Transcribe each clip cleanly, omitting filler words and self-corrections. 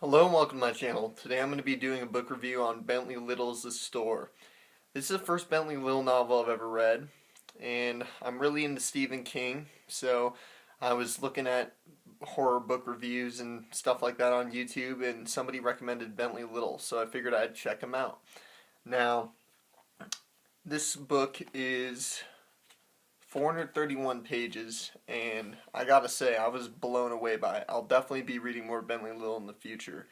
Hello and welcome to my channel. Today I'm going to be doing a book review on Bentley Little's The Store. This is the first Bentley Little novel I've ever read, and I'm really into Stephen King, so I was looking at horror book reviews and stuff like that on YouTube, and somebody recommended Bentley Little, so I figured I'd check him out. Now, this book is 431 pages, and I gotta say, I was blown away by it. I'll definitely be reading more Bentley Little in the future.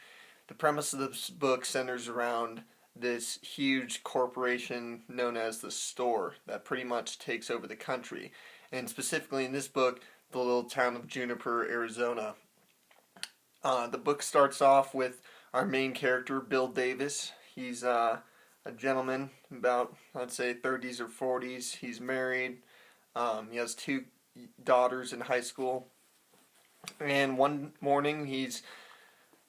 The premise of this book centers around this huge corporation known as the Store that pretty much takes over the country. And specifically in this book, the little town of Juniper, Arizona. The book starts off with our main character, Bill Davis. He's a gentleman, about, I'd say, 30s or 40s. He's married. He has two daughters in high school. And one morning he's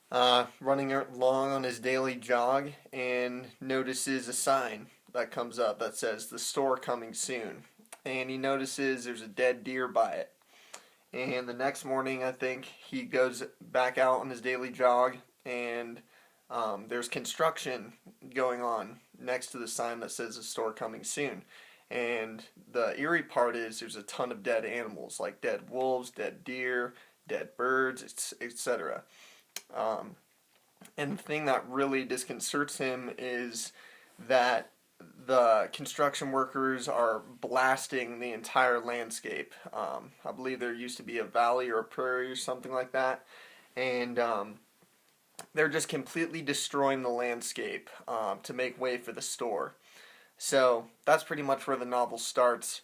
running along on his daily jog and notices a sign that comes up that says "The store coming soon." And he notices there's a dead deer by it. And the next morning, I think, he goes back out on his daily jog, and there's construction going on next to the sign that says "The store coming soon." And the eerie part is there's a ton of dead animals, like dead wolves, dead deer, dead birds, etc. And the thing that really disconcerts him is that the construction workers are blasting the entire landscape. I believe there used to be a valley or a prairie or something like that. And they're just completely destroying the landscape to make way for the store. So that's pretty much where the novel starts.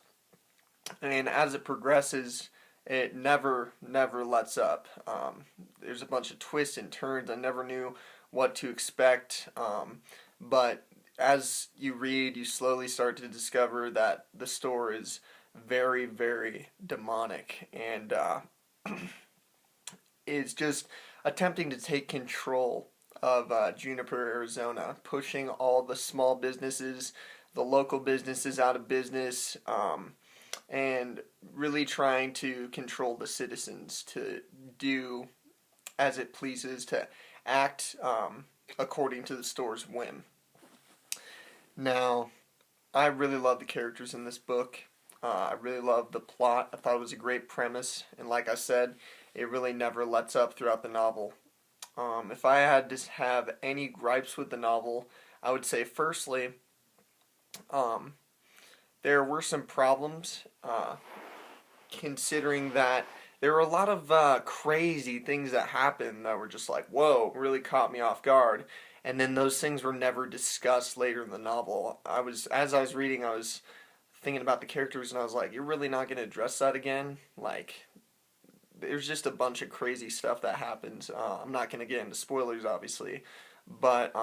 And as it progresses, it never lets up. There's a bunch of twists and turns. I never knew what to expect. But as you read, you slowly start to discover that the store is very, very demonic and is just attempting to take control of Juniper, Arizona, pushing all the small businesses, the local businesses out of business, and really trying to control the citizens to do as it pleases, to act according to the store's whim. Now, I really love the characters in this book. I really love the plot. I thought it was a great premise, and like I said, it really never lets up throughout the novel. If I had to have any gripes with the novel, I would say firstly, there were some problems, considering that there were a lot of crazy things that happened that were just like, whoa, really caught me off guard. And then those things were never discussed later in the novel. As I was reading, I was thinking about the characters, and I was like, you're really not going to address that again? Like, there's just a bunch of crazy stuff that happens. I'm not going to get into spoilers, obviously, but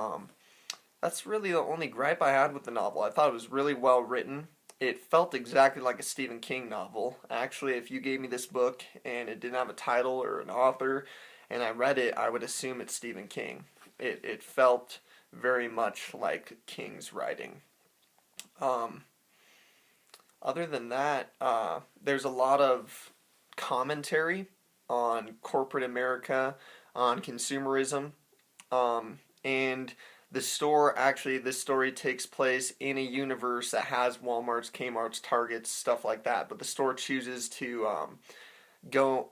that's really the only gripe I had with the novel. I thought it was really well written. It felt exactly like a Stephen King novel. Actually, if you gave me this book and it didn't have a title or an author, and I read it, I would assume it's Stephen King. It felt very much like King's writing. Other than that, there's a lot of commentary on corporate America, on consumerism, and the store, actually, this story takes place in a universe that has Walmart's, Kmart's, Target's, stuff like that, but the store chooses to go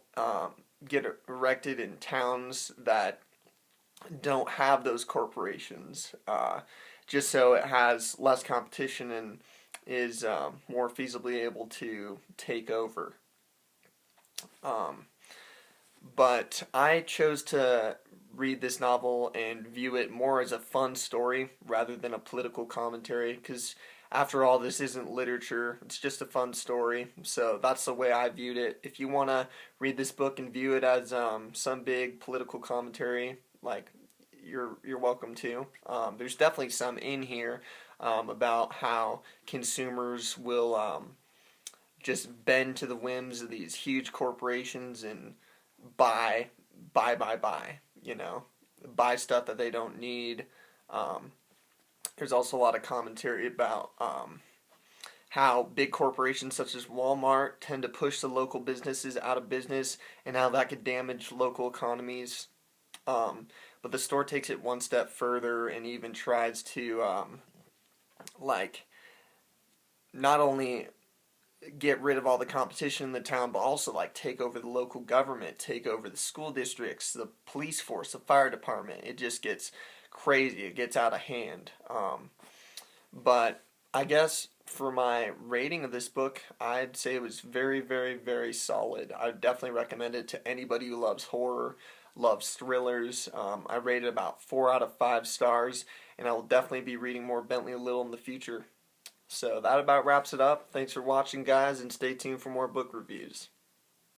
get erected in towns that don't have those corporations, just so it has less competition and is more feasibly able to take over. But I chose to read this novel and view it more as a fun story rather than a political commentary, because after all, this isn't literature, it's just a fun story. So that's the way I viewed it. If you want to read this book and view it as some big political commentary, like, you're welcome to. There's definitely some in here about how consumers will just bend to the whims of these huge corporations and buy, you know, buy stuff that they don't need. There's also a lot of commentary about how big corporations such as Walmart tend to push the local businesses out of business and how that could damage local economies. but the store takes it one step further and even tries to like not only get rid of all the competition in the town, but also like take over the local government, take over the school districts, the police force, the fire department. It just gets crazy. It gets out of hand. But I guess for my rating of this book, I'd say it was very, very, very solid. I would definitely recommend it to anybody who loves horror, loves thrillers. I rated about 4 out of 5 stars, and I will definitely be reading more Bentley Little in the future. So that about wraps it up. Thanks for watching, guys, and stay tuned for more book reviews.